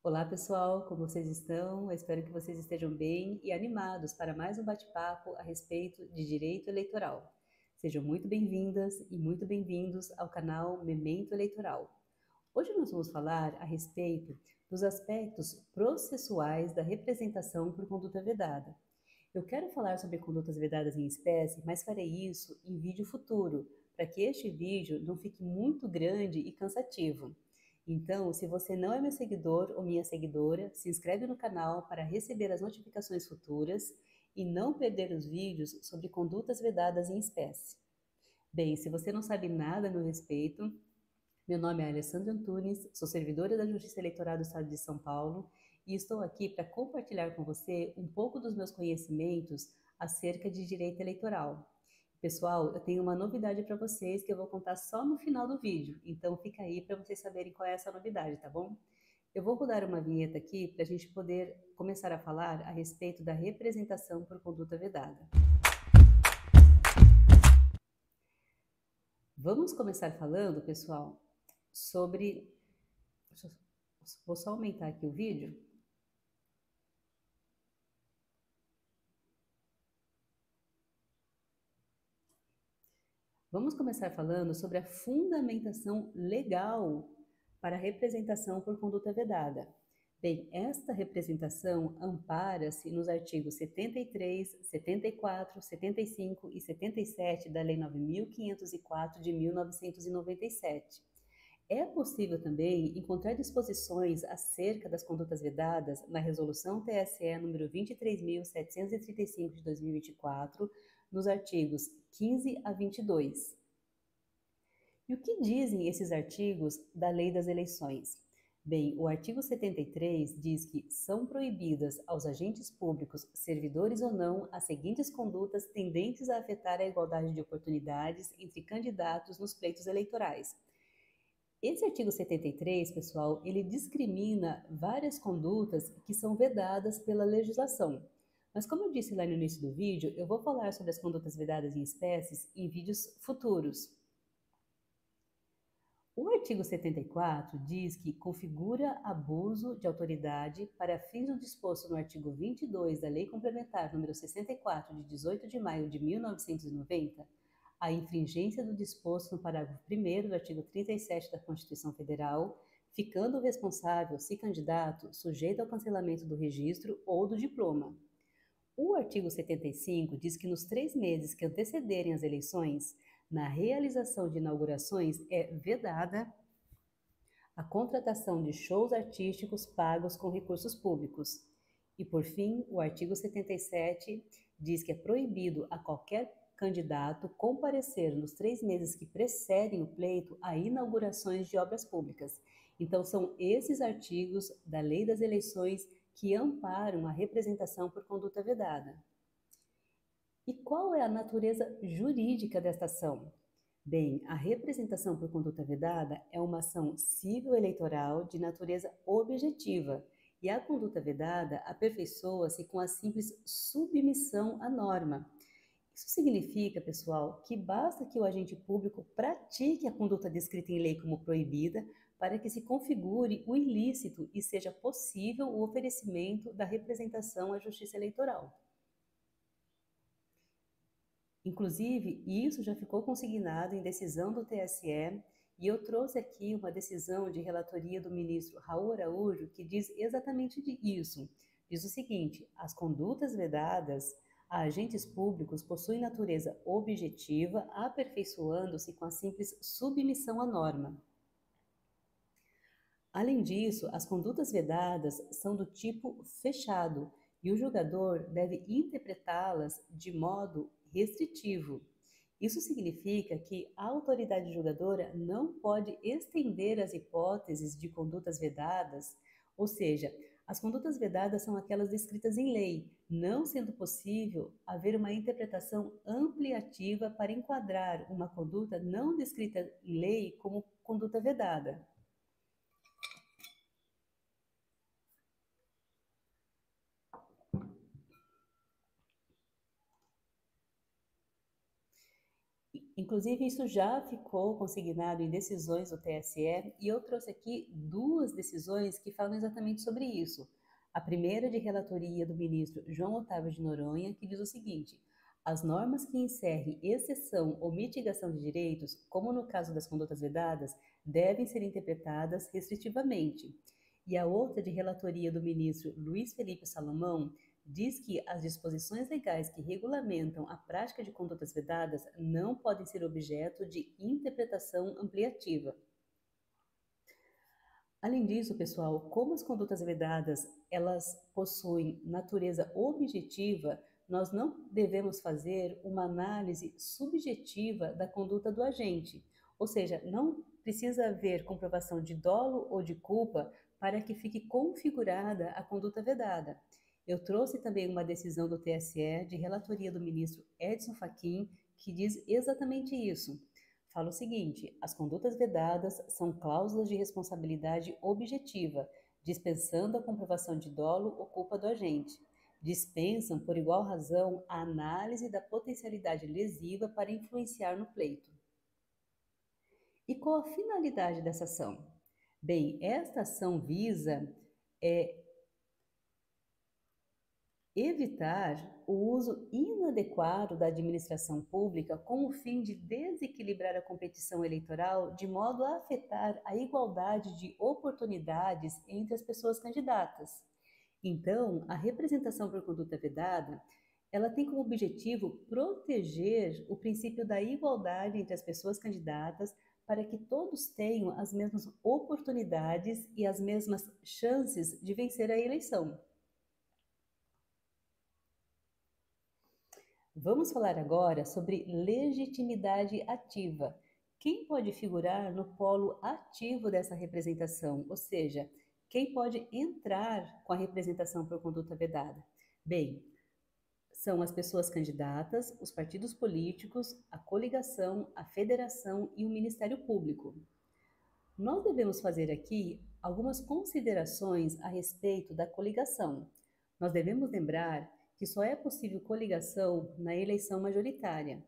Olá, pessoal, como vocês estão? Eu espero que vocês estejam bem e animados para mais um bate-papo a respeito de direito eleitoral. Sejam muito bem-vindas e muito bem-vindos ao canal Memento Eleitoral. Hoje nós vamos falar a respeito dos aspectos processuais da representação por conduta vedada. Eu quero falar sobre condutas vedadas em espécie, mas farei isso em vídeo futuro, para que este vídeo não fique muito grande e cansativo. Então, se você não é meu seguidor ou minha seguidora, se inscreve no canal para receber as notificações futuras e não perder os vídeos sobre condutas vedadas em espécie. Bem, se você não sabe nada a meu respeito, meu nome é Alessandra Antunes, sou servidora da Justiça Eleitoral do Estado de São Paulo e estou aqui para compartilhar com você um pouco dos meus conhecimentos acerca de direito eleitoral. Pessoal, eu tenho uma novidade para vocês que eu vou contar só no final do vídeo, então fica aí para vocês saberem qual é essa novidade, tá bom? Eu vou rodar uma vinheta aqui para a gente poder começar a falar a respeito da representação por conduta vedada. Vamos começar falando, pessoal, sobre. Vou só aumentar aqui o vídeo. Vamos começar falando sobre a fundamentação legal para a representação por conduta vedada. Bem, esta representação ampara-se nos artigos 73, 74, 75 e 77 da Lei 9.504 de 1997. É possível também encontrar disposições acerca das condutas vedadas na Resolução TSE número 23.735 de 2024, nos artigos 15 a 22. E o que dizem esses artigos da Lei das Eleições? Bem, o artigo 73 diz que são proibidas aos agentes públicos, servidores ou não, as seguintes condutas tendentes a afetar a igualdade de oportunidades entre candidatos nos pleitos eleitorais. Esse artigo 73, pessoal, ele discrimina várias condutas que são vedadas pela legislação. Mas como eu disse lá no início do vídeo, eu vou falar sobre as condutas vedadas em espécies em vídeos futuros. O artigo 74 diz que configura abuso de autoridade para fins do disposto no artigo 22 da Lei Complementar número 64 de 18 de maio de 1990, a infringência do disposto no parágrafo 1º do artigo 37 da Constituição Federal, ficando o responsável, se candidato, sujeito ao cancelamento do registro ou do diploma. O artigo 75 diz que nos 3 meses que antecederem as eleições, na realização de inaugurações é vedada a contratação de shows artísticos pagos com recursos públicos. E, por fim, o artigo 77 diz que é proibido a qualquer candidato comparecer nos 3 meses que precedem o pleito a inaugurações de obras públicas. Então, são esses artigos da Lei das Eleições que amparam a representação por conduta vedada. E qual é a natureza jurídica desta ação? Bem, a representação por conduta vedada é uma ação civil eleitoral de natureza objetiva, e a conduta vedada aperfeiçoa-se com a simples submissão à norma. Isso significa, pessoal, que basta que o agente público pratique a conduta descrita em lei como proibida para que se configure o ilícito e seja possível o oferecimento da representação à Justiça Eleitoral. Inclusive, isso já ficou consignado em decisão do TSE, e eu trouxe aqui uma decisão de relatoria do ministro Raul Araújo que diz exatamente isso. Diz o seguinte: as condutas vedadas a agentes públicos possuem natureza objetiva, aperfeiçoando-se com a simples submissão à norma. Além disso, as condutas vedadas são do tipo fechado e o julgador deve interpretá-las de modo restritivo. Isso significa que a autoridade julgadora não pode estender as hipóteses de condutas vedadas, ou seja, as condutas vedadas são aquelas descritas em lei, não sendo possível haver uma interpretação ampliativa para enquadrar uma conduta não descrita em lei como conduta vedada. Inclusive, isso já ficou consignado em decisões do TSE e eu trouxe aqui duas decisões que falam exatamente sobre isso. A primeira de relatoria do ministro João Otávio de Noronha, que diz o seguinte: as normas que encerrem exceção ou mitigação de direitos, como no caso das condutas vedadas, devem ser interpretadas restritivamente. E a outra de relatoria do ministro Luiz Felipe Salomão diz que as disposições legais que regulamentam a prática de condutas vedadas não podem ser objeto de interpretação ampliativa. Além disso, pessoal, como as condutas vedadas, elas possuem natureza objetiva, nós não devemos fazer uma análise subjetiva da conduta do agente. Ou seja, não precisa haver comprovação de dolo ou de culpa para que fique configurada a conduta vedada. Eu trouxe também uma decisão do TSE de relatoria do ministro Edson Fachin, que diz exatamente isso. Fala o seguinte: as condutas vedadas são cláusulas de responsabilidade objetiva, dispensando a comprovação de dolo ou culpa do agente. Dispensam, por igual razão, a análise da potencialidade lesiva para influenciar no pleito. E qual a finalidade dessa ação? Bem, esta ação visa evitar o uso inadequado da administração pública com o fim de desequilibrar a competição eleitoral de modo a afetar a igualdade de oportunidades entre as pessoas candidatas. Então, a representação por conduta vedada, ela tem como objetivo proteger o princípio da igualdade entre as pessoas candidatas para que todos tenham as mesmas oportunidades e as mesmas chances de vencer a eleição. Vamos falar agora sobre legitimidade ativa. Quem pode figurar no polo ativo dessa representação? Ou seja, quem pode entrar com a representação por conduta vedada? Bem, são as pessoas candidatas, os partidos políticos, a coligação, a federação e o Ministério Público. Nós devemos fazer aqui algumas considerações a respeito da coligação. Nós devemos lembrar que só é possível coligação na eleição majoritária,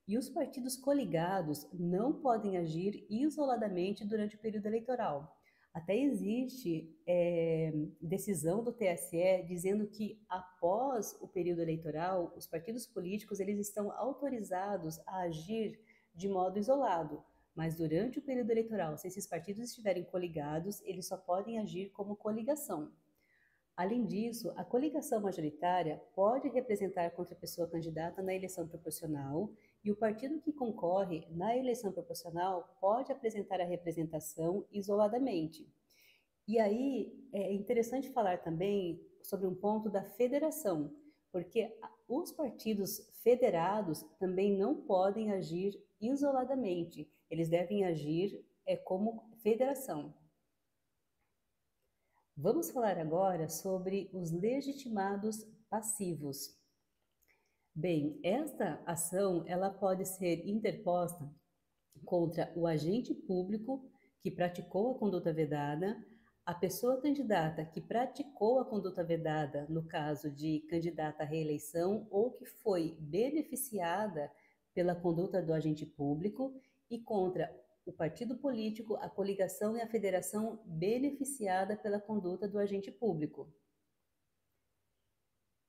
e os partidos coligados não podem agir isoladamente durante o período eleitoral. Até existe decisão do TSE dizendo que após o período eleitoral, os partidos políticos eles estão autorizados a agir de modo isolado, mas durante o período eleitoral, se esses partidos estiverem coligados, eles só podem agir como coligação. Além disso, a coligação majoritária pode representar contra a pessoa candidata na eleição proporcional e o partido que concorre na eleição proporcional pode apresentar a representação isoladamente. E aí é interessante falar também sobre um ponto da federação, porque os partidos federados também não podem agir isoladamente, eles devem agir como federação. Vamos falar agora sobre os legitimados passivos. Bem, esta ação ela pode ser interposta contra o agente público que praticou a conduta vedada, a pessoa candidata que praticou a conduta vedada, no caso de candidata à reeleição ou que foi beneficiada pela conduta do agente público, e contra o partido político, a coligação e a federação beneficiada pela conduta do agente público.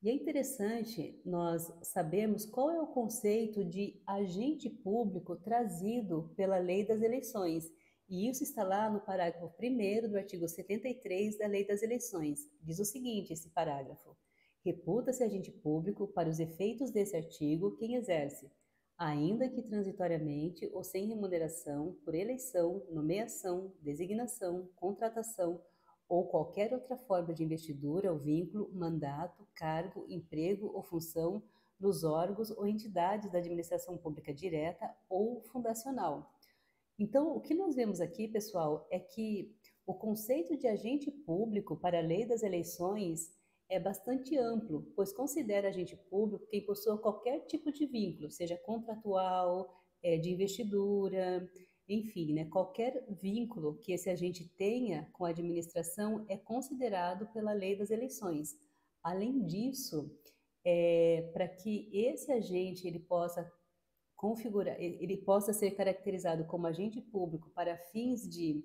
E é interessante nós sabermos qual é o conceito de agente público trazido pela Lei das Eleições. E isso está lá no parágrafo 1º do artigo 73 da Lei das Eleições. Diz o seguinte, esse parágrafo: reputa-se agente público, para os efeitos desse artigo, quem exerce, ainda que transitoriamente ou sem remuneração, por eleição, nomeação, designação, contratação ou qualquer outra forma de investidura ou vínculo, mandato, cargo, emprego ou função nos órgãos ou entidades da administração pública direta ou fundacional. Então, o que nós vemos aqui, pessoal, é que o conceito de agente público para a Lei das Eleições é bastante amplo, pois considera agente público quem possua qualquer tipo de vínculo, seja contratual, de investidura, enfim, né, qualquer vínculo que esse agente tenha com a administração é considerado pela Lei das Eleições. Além disso, para que esse agente ele possa ele possa ser caracterizado como agente público para fins de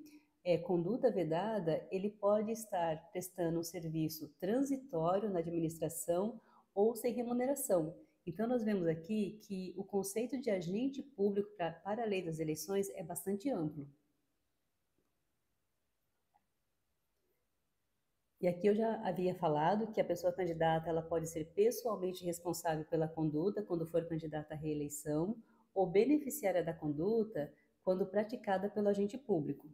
conduta vedada, ele pode estar prestando um serviço transitório na administração ou sem remuneração. Então, nós vemos aqui que o conceito de agente público para a lei das eleições é bastante amplo. E aqui eu já havia falado que a pessoa candidata ela pode ser pessoalmente responsável pela conduta quando for candidata à reeleição ou beneficiária da conduta quando praticada pelo agente público.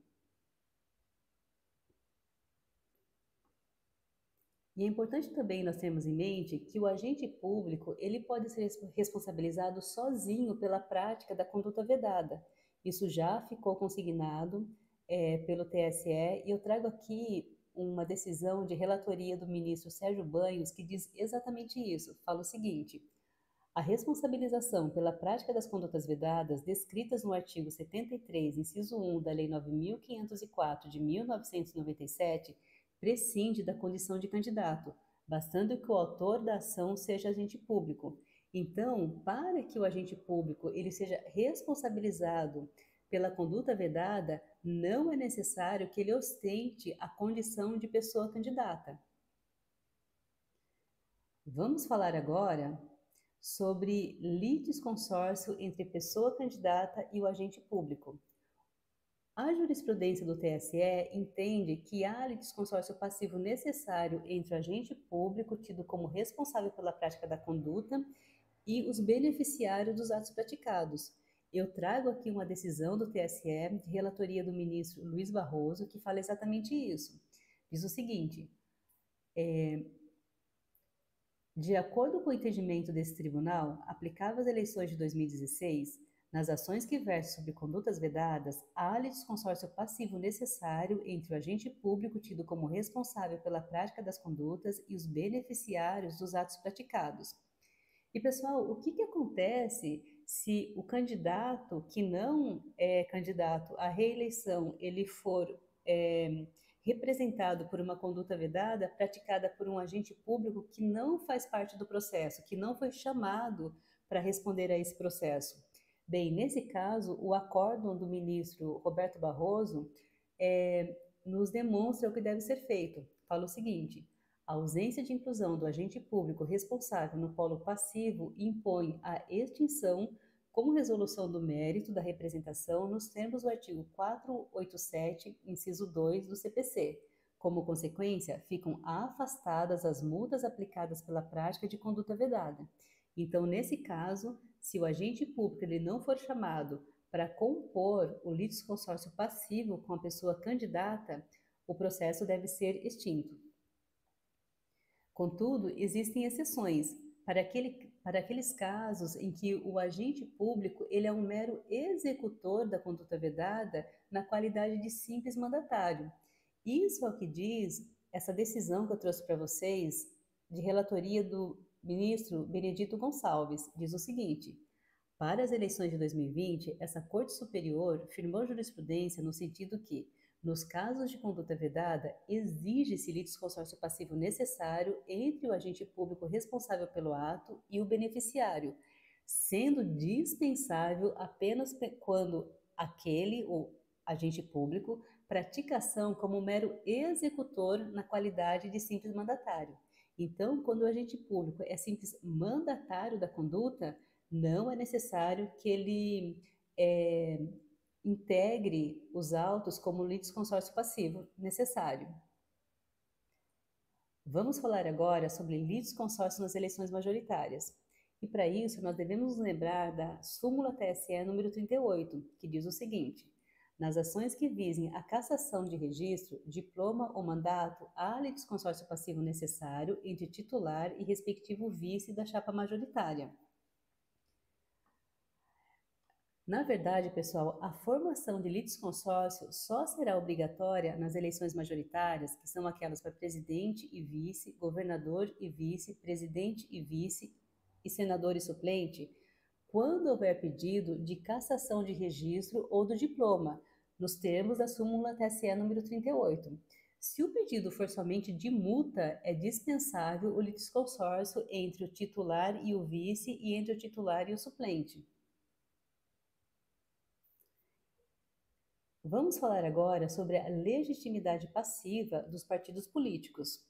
E é importante também nós termos em mente que o agente público ele pode ser responsabilizado sozinho pela prática da conduta vedada. Isso já ficou consignado pelo TSE e eu trago aqui uma decisão de relatoria do ministro Sérgio Banhos que diz exatamente isso. Fala o seguinte: a responsabilização pela prática das condutas vedadas descritas no artigo 73, inciso 1 da Lei 9.504 de 1997 prescinde da condição de candidato, bastando que o autor da ação seja agente público. Então, para que o agente público ele seja responsabilizado pela conduta vedada, não é necessário que ele ostente a condição de pessoa candidata. Vamos falar agora sobre litisconsórcio entre pessoa candidata e o agente público. A jurisprudência do TSE entende que há litisconsórcio passivo necessário entre o agente público, tido como responsável pela prática da conduta, e os beneficiários dos atos praticados. Eu trago aqui uma decisão do TSE, de relatoria do ministro Luiz Barroso, que fala exatamente isso. Diz o seguinte: de acordo com o entendimento desse tribunal, aplicável às eleições de 2016, nas ações que versam sobre condutas vedadas, há litisconsórcio passivo necessário entre o agente público tido como responsável pela prática das condutas e os beneficiários dos atos praticados. E, pessoal, o que acontece se o candidato que não é candidato à reeleição, ele for representado por uma conduta vedada praticada por um agente público que não faz parte do processo, que não foi chamado para responder a esse processo? Bem, nesse caso, o acórdão do ministro Roberto Barroso nos demonstra o que deve ser feito. Fala o seguinte: a ausência de inclusão do agente público responsável no polo passivo impõe a extinção como resolução do mérito da representação nos termos do artigo 487, inciso 2 do CPC. Como consequência, ficam afastadas as multas aplicadas pela prática de conduta vedada. Então, nesse caso, se o agente público ele não for chamado para compor o litisconsórcio passivo com a pessoa candidata, o processo deve ser extinto. Contudo, existem exceções para aqueles casos em que o agente público ele é um mero executor da conduta vedada na qualidade de simples mandatário. Isso é o que diz essa decisão que eu trouxe para vocês de relatoria do ministro Benedito Gonçalves. Diz o seguinte: para as eleições de 2020, essa Corte Superior firmou jurisprudência no sentido que, nos casos de conduta vedada, exige-se litisconsórcio passivo necessário entre o agente público responsável pelo ato e o beneficiário, sendo dispensável apenas quando aquele, o agente público, pratica ação como mero executor na qualidade de simples mandatário. Então, quando o agente público é simples mandatário da conduta, não é necessário que ele integre os autos como litisconsórcio passivo necessário. Vamos falar agora sobre litisconsórcio nas eleições majoritárias. E para isso, nós devemos nos lembrar da súmula TSE número 38, que diz o seguinte: nas ações que visem a cassação de registro, diploma ou mandato, há litisconsórcio passivo necessário entre titular e respectivo vice da chapa majoritária. Na verdade, pessoal, a formação de litisconsórcio só será obrigatória nas eleições majoritárias, que são aquelas para presidente e vice, governador e vice, presidente e vice e senador e suplente, quando houver pedido de cassação de registro ou do diploma, nos termos da súmula TSE número 38. Se o pedido for somente de multa, é dispensável o litisconsórcio entre o titular e o vice e entre o titular e o suplente. Vamos falar agora sobre a legitimidade passiva dos partidos políticos.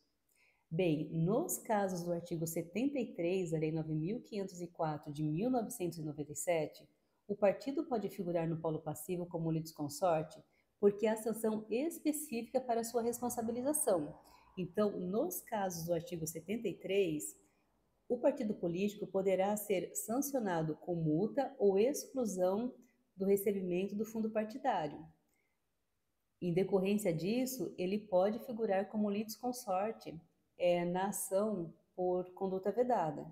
Bem, nos casos do artigo 73 da Lei 9.504 de 1997, o partido pode figurar no polo passivo como litisconsorte porque há sanção específica para sua responsabilização. Então, nos casos do artigo 73, o partido político poderá ser sancionado com multa ou exclusão do recebimento do fundo partidário. Em decorrência disso, ele pode figurar como litisconsorte na ação por conduta vedada.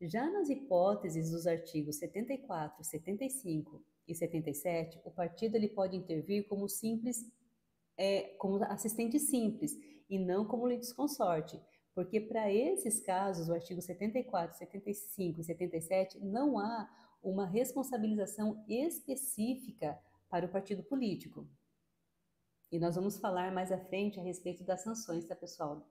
Já nas hipóteses dos artigos 74, 75 e 77, o partido ele pode intervir como como assistente simples e não como litisconsorte, porque para esses casos, o artigo 74, 75 e 77, não há uma responsabilização específica para o partido político. E nós vamos falar mais à frente a respeito das sanções, tá, pessoal?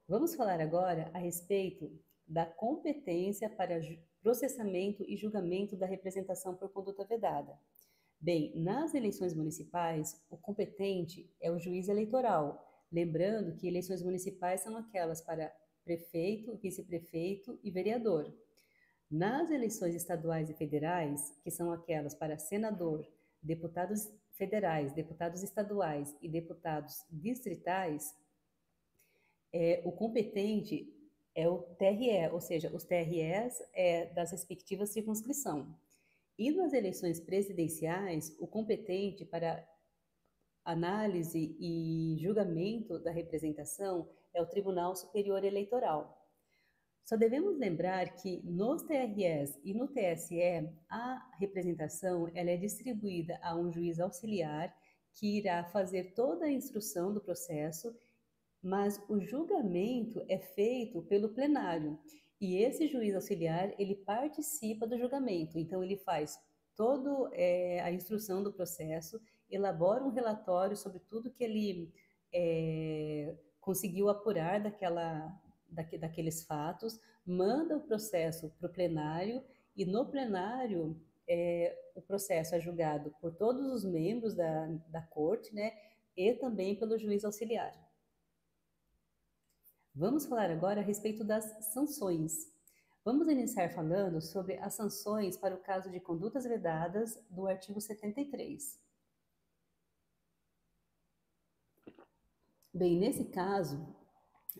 Vamos falar agora a respeito da competência para processamento e julgamento da representação por conduta vedada. Bem, nas eleições municipais, o competente é o juiz eleitoral. Lembrando que eleições municipais são aquelas para prefeito, vice-prefeito e vereador. Nas eleições estaduais e federais, que são aquelas para senador, deputados federais, deputados estaduais e deputados distritais, o competente é o TRE, ou seja, os TREs das respectivas circunscrições. E nas eleições presidenciais, o competente para análise e julgamento da representação é o Tribunal Superior Eleitoral. Só devemos lembrar que nos TREs e no TSE, a representação ela é distribuída a um juiz auxiliar que irá fazer toda a instrução do processo, mas o julgamento é feito pelo plenário. E esse juiz auxiliar, ele participa do julgamento, então ele faz toda a instrução do processo, elabora um relatório sobre tudo que ele conseguiu apurar daqueles fatos, manda o processo para o plenário, e no plenário o processo é julgado por todos os membros da corte, né, e também pelo juiz auxiliar. Vamos falar agora a respeito das sanções. Vamos iniciar falando sobre as sanções para o caso de condutas vedadas do artigo 73. Bem, nesse caso,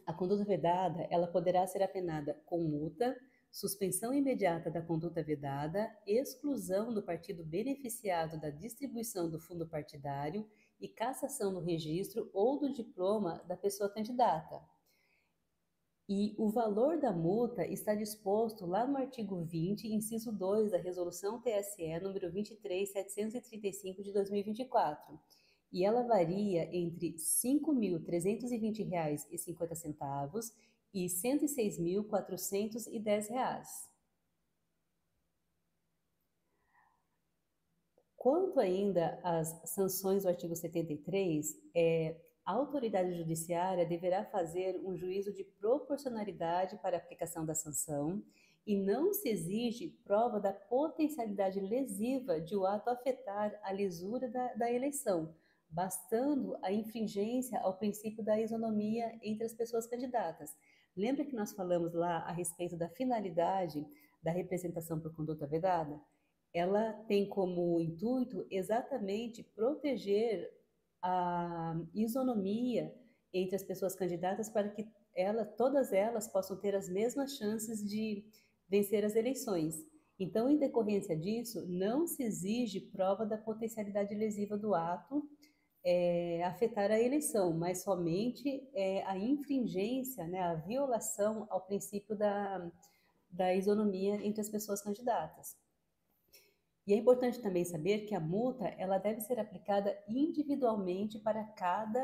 a conduta vedada, ela poderá ser apenada com multa, suspensão imediata da conduta vedada, exclusão do partido beneficiado da distribuição do fundo partidário e cassação do registro ou do diploma da pessoa candidata. E o valor da multa está disposto lá no artigo 20, inciso 2 da Resolução TSE número 23.735 de 2024. E ela varia entre R$ 5.320,50 e R$ 106.410. Quanto ainda às sanções do artigo 73, a autoridade judiciária deverá fazer um juízo de proporcionalidade para a aplicação da sanção e não se exige prova da potencialidade lesiva de o ato afetar a lisura da eleição, bastando a infringência ao princípio da isonomia entre as pessoas candidatas. Lembra que nós falamos lá a respeito da finalidade da representação por conduta vedada? Ela tem como intuito exatamente proteger a isonomia entre as pessoas candidatas para que todas elas possam ter as mesmas chances de vencer as eleições. Então, em decorrência disso, não se exige prova da potencialidade lesiva do ato afetar a eleição, mas somente a infringência, né, a violação ao princípio da isonomia entre as pessoas candidatas. E é importante também saber que a multa ela deve ser aplicada individualmente para cada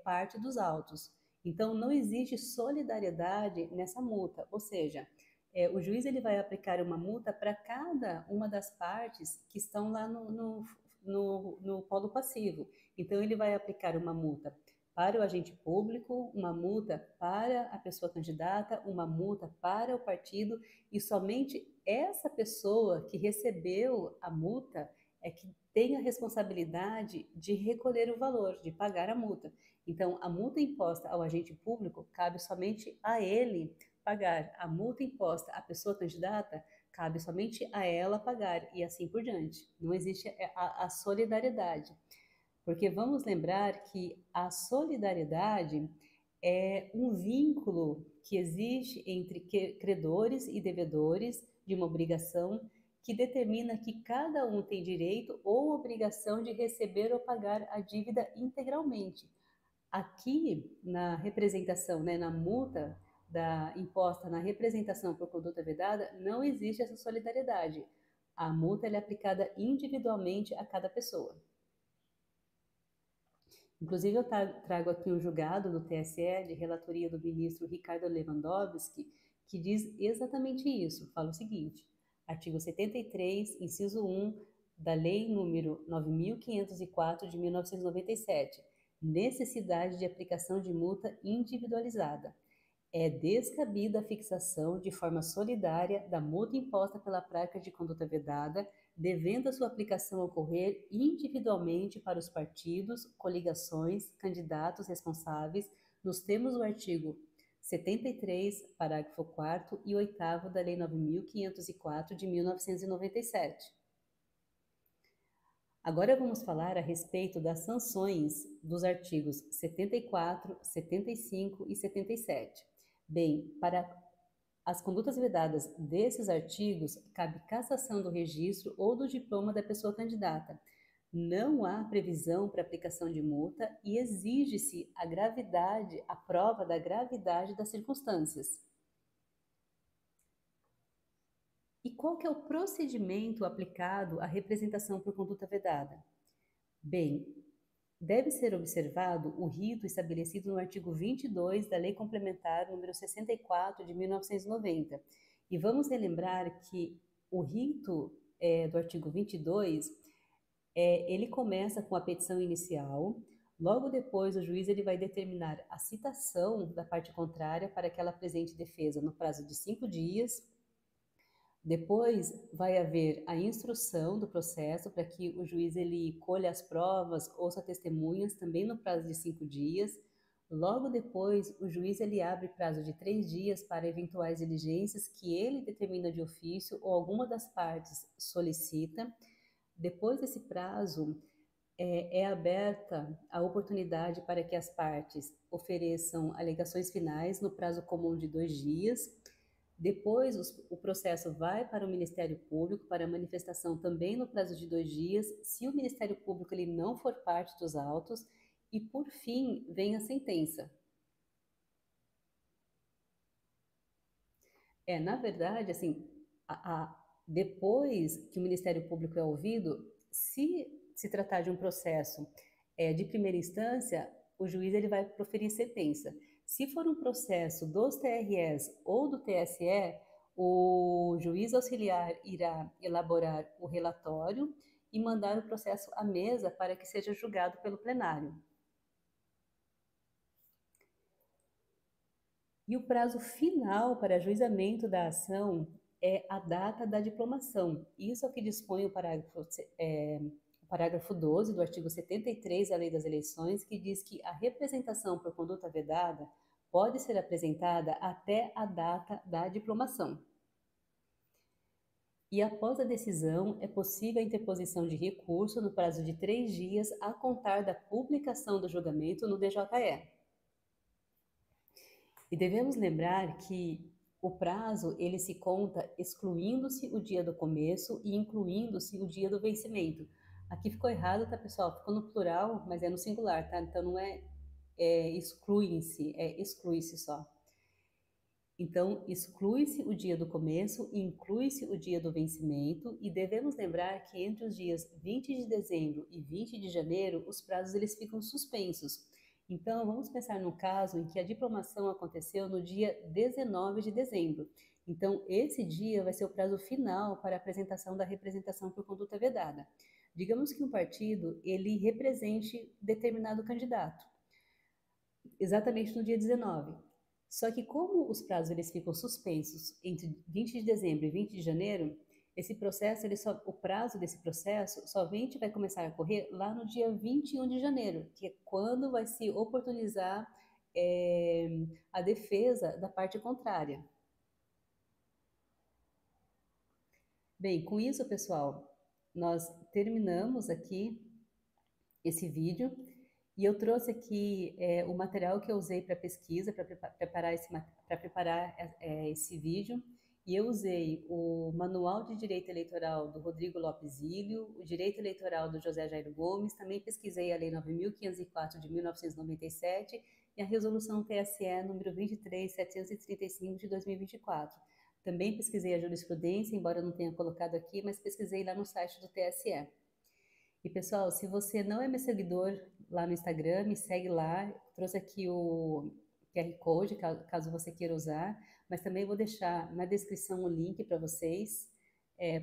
parte dos autos. Então, não existe solidariedade nessa multa, ou seja, o juiz ele vai aplicar uma multa para cada uma das partes que estão lá no polo passivo. Então, ele vai aplicar uma multa para o agente público, uma multa para a pessoa candidata, uma multa para o partido, e somente essa pessoa que recebeu a multa é que tem a responsabilidade de recolher o valor, de pagar a multa. Então, a multa imposta ao agente público cabe somente a ele pagar. A multa imposta à pessoa candidata cabe somente a ela pagar e assim por diante. Não existe a solidariedade. Porque vamos lembrar que a solidariedade é um vínculo que existe entre credores e devedores de uma obrigação que determina que cada um tem direito ou obrigação de receber ou pagar a dívida integralmente. Aqui, na representação, né, na multa imposta na representação por conduta vedada, não existe essa solidariedade. A multa é aplicada individualmente a cada pessoa. Inclusive, eu trago aqui um julgado do TSE, de relatoria do ministro Ricardo Lewandowski, que diz exatamente isso. Fala o seguinte: artigo 73, inciso 1 da Lei número 9.504 de 1997, necessidade de aplicação de multa individualizada. É descabida a fixação de forma solidária da multa imposta pela prática de conduta vedada, devendo a sua aplicação ocorrer individualmente para os partidos, coligações, candidatos responsáveis, nos termos do artigo 73, parágrafo 4º e 8º da Lei 9.504 de 1997. Agora vamos falar a respeito das sanções dos artigos 74, 75 e 77. Bem, para as condutas vedadas desses artigos, cabe cassação do registro ou do diploma da pessoa candidata. Não há previsão para aplicação de multa e exige-se a prova da gravidade das circunstâncias. E qual que é o procedimento aplicado à representação por conduta vedada? Bem, deve ser observado o rito estabelecido no artigo 22 da Lei Complementar número 64 de 1990. E vamos relembrar que o rito do artigo 22, ele começa com a petição inicial, logo depois o juiz ele vai determinar a citação da parte contrária para que ela apresente defesa no prazo de 5 dias. Depois vai haver a instrução do processo para que o juiz ele colha as provas, ouça testemunhas também no prazo de 5 dias. Logo depois, o juiz ele abre prazo de 3 dias para eventuais diligências que ele determina de ofício ou alguma das partes solicita. Depois desse prazo, é aberta a oportunidade para que as partes ofereçam alegações finais no prazo comum de 2 dias. Depois, o processo vai para o Ministério Público para manifestação também no prazo de 2 dias, se o Ministério Público ele não for parte dos autos, e por fim vem a sentença. Na verdade, assim, depois que o Ministério Público é ouvido, se tratar de um processo de primeira instância, o juiz ele vai proferir sentença. Se for um processo dos TREs ou do TSE, o juiz auxiliar irá elaborar o relatório e mandar o processo à mesa para que seja julgado pelo plenário. E o prazo final para ajuizamento da ação é a data da diplomação. Isso é o que dispõe o parágrafo 12 do artigo 73 da Lei das Eleições, que diz que a representação por conduta vedada pode ser apresentada até a data da diplomação. E após a decisão, é possível a interposição de recurso no prazo de 3 dias a contar da publicação do julgamento no DJE. E devemos lembrar que o prazo ele se conta excluindo-se o dia do começo e incluindo-se o dia do vencimento. Aqui ficou errado, tá, pessoal? Ficou no plural, mas é no singular, tá? Então não excluem-se, exclui-se só. Então, exclui-se o dia do começo e inclui-se o dia do vencimento, e devemos lembrar que entre os dias 20 de dezembro e 20 de janeiro, os prazos eles ficam suspensos. Então, vamos pensar no caso em que a diplomação aconteceu no dia 19 de dezembro. Então, esse dia vai ser o prazo final para a apresentação da representação por conduta vedada. Digamos que um partido, ele represente determinado candidato, exatamente no dia 19. Só que como os prazos eles ficam suspensos entre 20 de dezembro e 20 de janeiro, Esse processo, o prazo desse processo somente vai começar a correr lá no dia 21 de janeiro, que é quando vai se oportunizar a defesa da parte contrária. Bem, com isso, pessoal, nós terminamos aqui esse vídeo e eu trouxe aqui o material que eu usei para pesquisa, para preparar esse vídeo. E eu usei o Manual de Direito Eleitoral do Rodrigo Lopes Ilho, o Direito Eleitoral do José Jairo Gomes, também pesquisei a Lei 9.504 de 1997 e a Resolução TSE número 23.735 de 2024. Também pesquisei a jurisprudência, embora eu não tenha colocado aqui, mas pesquisei lá no site do TSE. E pessoal, se você não é meu seguidor lá no Instagram, me segue lá. Trouxe aqui o QR Code, caso você queira usar, mas também vou deixar na descrição o link para vocês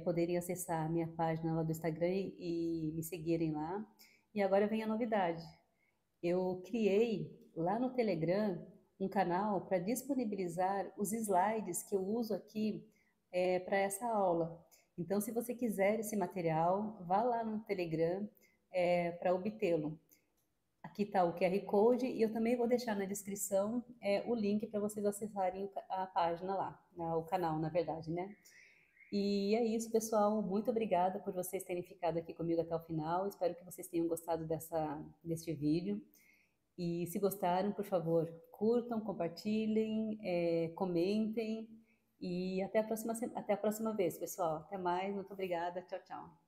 poderem acessar a minha página lá do Instagram e me seguirem lá. E agora vem a novidade. Eu criei lá no Telegram um canal para disponibilizar os slides que eu uso aqui para essa aula. Então, se você quiser esse material, vá lá no Telegram para obtê-lo. Aqui está o QR Code e eu também vou deixar na descrição o link para vocês acessarem a página lá, né, o canal, na verdade, né? E é isso, pessoal. Muito obrigada por vocês terem ficado aqui comigo até o final. Espero que vocês tenham gostado deste vídeo. E se gostaram, por favor, curtam, compartilhem, comentem. E até a próxima vez, pessoal. Até mais. Muito obrigada. Tchau, tchau.